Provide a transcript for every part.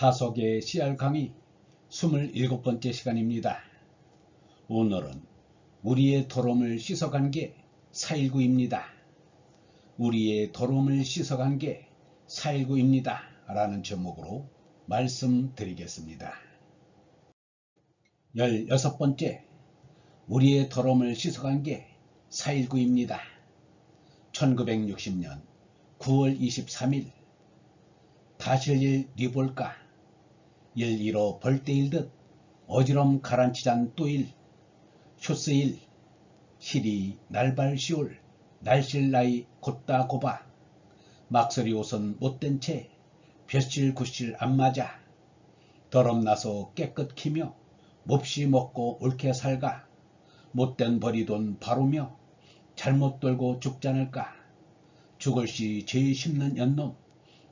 다속의 씨알 강의 27번째 시간입니다. 오늘은 우리의 더러움을 씻어간 게 4.19입니다. 우리의 더러움을 씻어간 게 4.19입니다. 라는 제목으로 말씀드리겠습니다. 16번째, 우리의 더러움을 씻어간 게 4.19입니다. 1960년 9월 23일 다실 일 리볼까 일 잃어 벌떼일듯 어지럼 가라앉히잔 또일 쇼스일 시리 날발 시올 날실 나이 곧다 고바 막소리 옷은 못된 채 벼실 구실 안 맞아 더럽나서 깨끗 키며 몹시 먹고 옳게 살가 못된 버리돈 바로며 잘못 돌고 죽자늘까 죽을시 죄 심는 연놈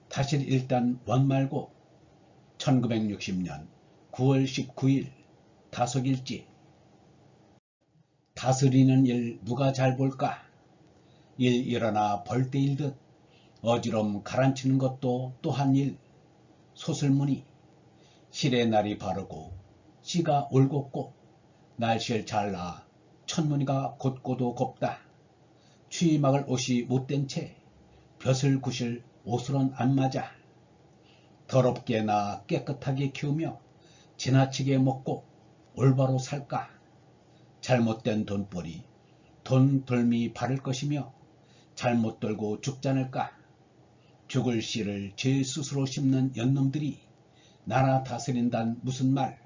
다실 일단 원 말고 1960년 9월 19일 다속일지 다스리는 일 누가 잘 볼까 일 일어나 벌떼일 듯 어지럼 가라앉히는 것도 또한 일 소설문이 실의 날이 바르고 씨가 올곧고 날씨를 잘나 천무늬가 곧고도 곱다 추위 막을 옷이 못된 채 벼슬 구실 옷으론 안 맞아 더럽게 나 깨끗하게 키우며 지나치게 먹고 올바로 살까 잘못된 돈벌이 돈 덜미 바를 것이며 잘못 돌고 죽자늘까 죽을 씨를 제 스스로 씹는 연놈들이 나라 다스린단 무슨 말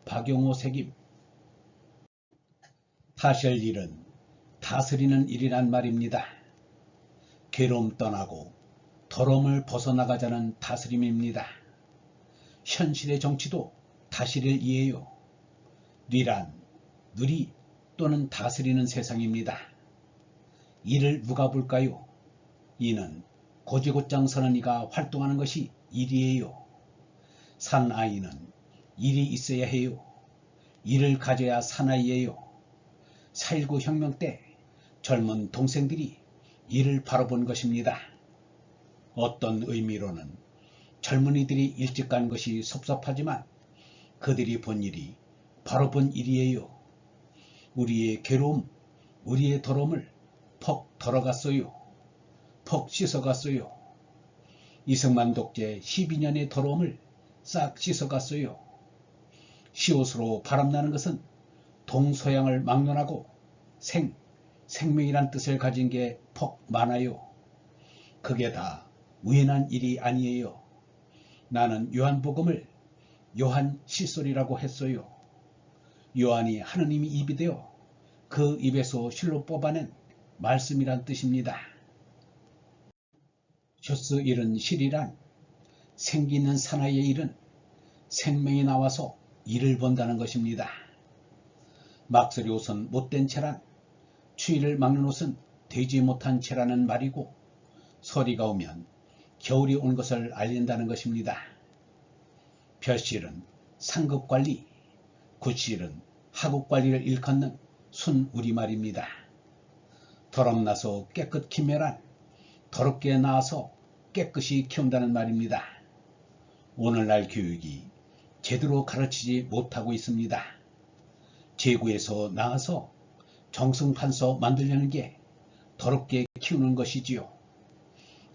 박용호 색임 하실 일은 다스리는 일이란 말입니다. 괴로움 떠나고 더러움을 벗어나가자는 다스림입니다. 현실의 정치도 다스릴이에요. 뉘란 누리 또는 다스리는 세상입니다. 이를 누가 볼까요? 이는 고지고장 서는 이가 활동하는 것이 일이에요. 산 아이는 일이 있어야 해요. 일을 가져야 사나이예요. 4.19 혁명 때 젊은 동생들이 이를 바라본 것입니다. 어떤 의미로는 젊은이들이 일찍 간 것이 섭섭하지만 그들이 본 일이 바로 본 일이에요. 우리의 괴로움, 우리의 더러움을 퍽 덜어갔어요. 퍽 씻어갔어요. 이승만 독재 12년의 더러움을 싹 씻어갔어요. 시옷으로 바람나는 것은 동서양을 막론하고 생명이란 뜻을 가진 게 퍽 많아요. 그게 다 우연한 일이 아니에요. 나는 요한복음을 요한 실소리라고 했어요. 요한이 하느님이 입이 되어 그 입에서 실로 뽑아낸 말씀이란 뜻입니다. 쇼스 일은 실이란 생기 있는 사나이의 일은 생명이 나와서 일을 본다는 것입니다. 막소리 옷은 못된 채란 추위를 막는 옷은 되지 못한 채라는 말이고 서리가 오면 겨울이 온 것을 알린다는 것입니다. 벼실은 상급관리, 구실은 하급관리를 일컫는 순 우리말입니다. 더럽나서 깨끗 키며란 더럽게 낳아서 깨끗이 키운다는 말입니다. 오늘날 교육이 제대로 가르치지 못하고 있습니다. 제구에서 나와서 정승판서 만들려는 게 더럽게 키우는 것이지요.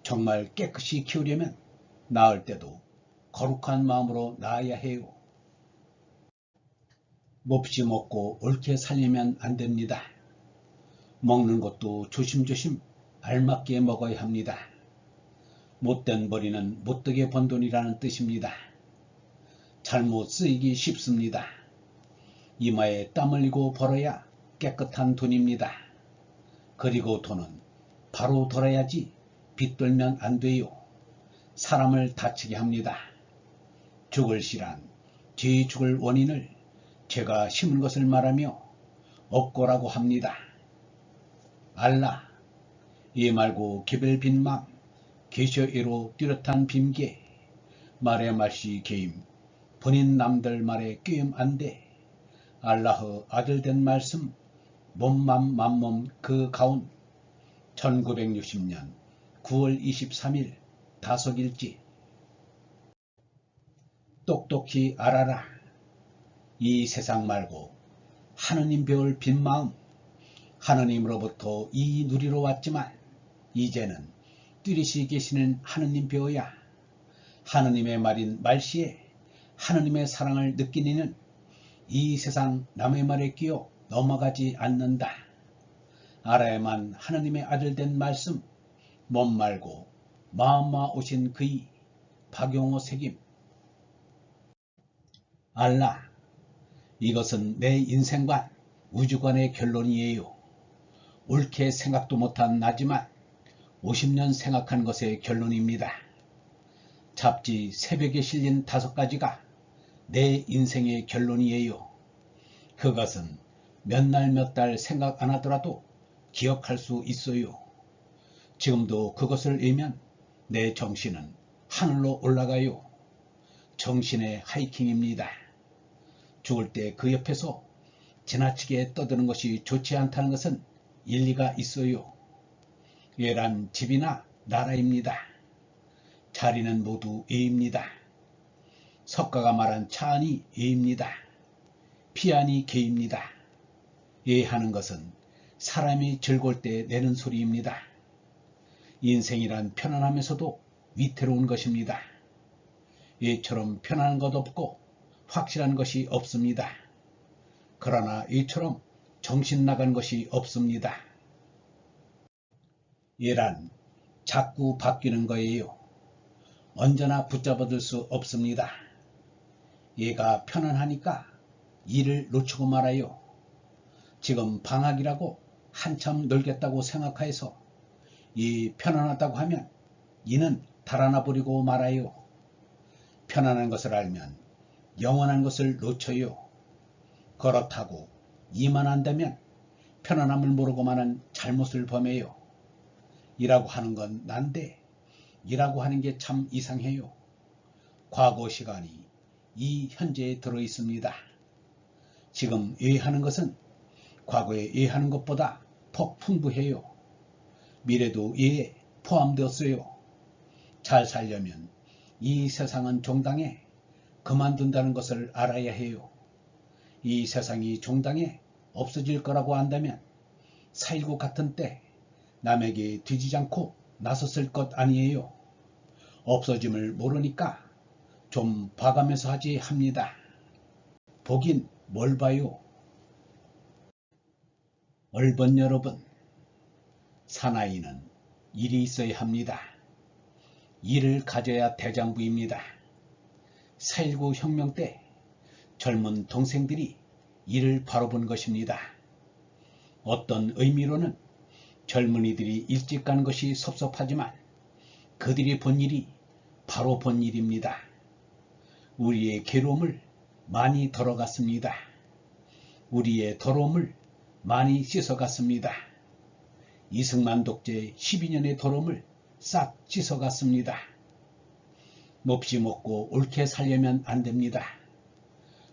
정말 깨끗이 키우려면 낳을 때도 거룩한 마음으로 낳아야 해요. 몹시 먹고 옳게 살려면 안 됩니다. 먹는 것도 조심조심 알맞게 먹어야 합니다. 못된 벌이는 못되게 번 돈이라는 뜻입니다. 잘못 쓰이기 쉽습니다. 이마에 땀 흘리고 벌어야 깨끗한 돈입니다. 그리고 돈은 바로 돌아야지 빚돌면 안 돼요. 사람을 다치게 합니다. 죽을 시란 죄 죽을 원인을 죄가 심은 것을 말하며 업고라고 합니다. 알라 이 말고 기별 빈망 계셔애로 뚜렷한 빔계 말의 말씨 개임 본인 남들 말에 꾀임 안돼 알라흐 아들 된 말씀 몸맘 맘몸 그 가운 1960년 9월 23일 다속일지 똑똑히 알아라. 이 세상 말고 하느님 배울 빈 마음, 하느님으로부터 이 누리러 왔지만 이제는 뚜렷이 계시는 하느님 배워야 하느님의 말인 말시에 하느님의 사랑을 느끼는 이 세상 남의 말에 끼어 넘어가지 않는다. 알아야만 하느님의 아들 된 말씀, 몸 말고 마음마 오신 그이 박용호 책임. 알라. 이것은 내 인생관, 우주관의 결론이에요. 옳게 생각도 못한 나지만 50년 생각한 것의 결론입니다. 잡지 새벽에 실린 5가지가 내 인생의 결론이에요. 그것은 몇 날 몇 달 생각 안 하더라도 기억할 수 있어요. 지금도 그것을 읽으면 내 정신은 하늘로 올라가요. 정신의 하이킹입니다. 죽을 때 그 옆에서 지나치게 떠드는 것이 좋지 않다는 것은 일리가 있어요. 얘란 집이나 나라입니다. 자리는 모두 예입니다. 석가가 말한 차안이 예입니다. 피안이 개입니다. 예하는 것은 사람이 즐거울 때 내는 소리입니다. 인생이란 편안하면서도 위태로운 것입니다. 예처럼 편안한 것 없고 확실한 것이 없습니다. 그러나 예처럼 정신 나간 것이 없습니다. 예란 자꾸 바뀌는 거예요. 언제나 붙잡아둘 수 없습니다. 얘가 편안하니까 일을 놓치고 말아요. 지금 방학이라고 한참 놀겠다고 생각해서 이 편안하다고 하면 이는 달아나 버리고 말아요. 편안한 것을 알면 영원한 것을 놓쳐요. 그렇다고 이만 한다면 편안함을 모르고만은 잘못을 범해요. 이라고 하는 건 난데 이라고 하는 게 참 이상해요. 과거 시간이 이 현재에 들어 있습니다. 지금 예하는 것은 과거에 예하는 것보다 더 풍부해요. 미래도 예에 포함되었어요. 잘 살려면 이 세상은 종당에 그만둔다는 것을 알아야 해요. 이 세상이 종당에 없어질 거라고 한다면 4.19 같은 때 남에게 뒤지지 않고 나섰을 것 아니에요. 없어짐을 모르니까 좀 봐가면서 하지 합니다. 보긴 뭘 봐요. 얼번 여러분, 사나이는 일이 있어야 합니다. 일을 가져야 대장부입니다. 4.19 혁명 때 젊은 동생들이 일을 바로 본 것입니다. 어떤 의미로는 젊은이들이 일찍 가는 것이 섭섭하지만 그들이 본 일이 바로 본 일입니다. 우리의 괴로움을 많이 덜어갔습니다. 우리의 더러움을 많이 씻어갔습니다. 이승만 독재 12년의 더러움을 싹 씻어갔습니다. 몹시 먹고 옳게 살려면 안 됩니다.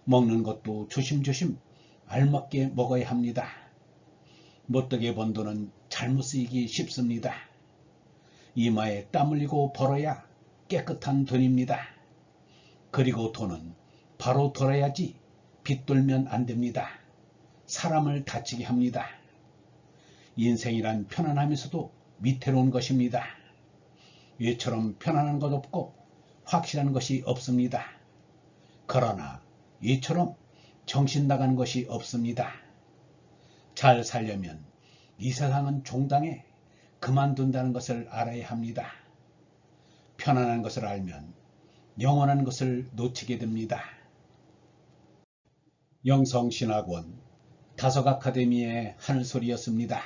먹는 것도 조심조심 알맞게 먹어야 합니다. 못되게 번 돈은 잘못 쓰이기 쉽습니다. 이마에 땀 흘리고 벌어야 깨끗한 돈입니다. 그리고 돈은 바로 돌아야지 빚돌면 안 됩니다. 사람을 다치게 합니다. 인생이란 편안하면서도 위태로운 것입니다. 얘처럼 편안한 것 없고 확실한 것이 없습니다. 그러나 얘처럼 정신 나간 것이 없습니다. 잘 살려면 이 세상은 종당에 그만둔다는 것을 알아야 합니다. 편안한 것을 알면 영원한 것을 놓치게 됩니다. 영성신학원 다석아카데미의 하늘소리였습니다.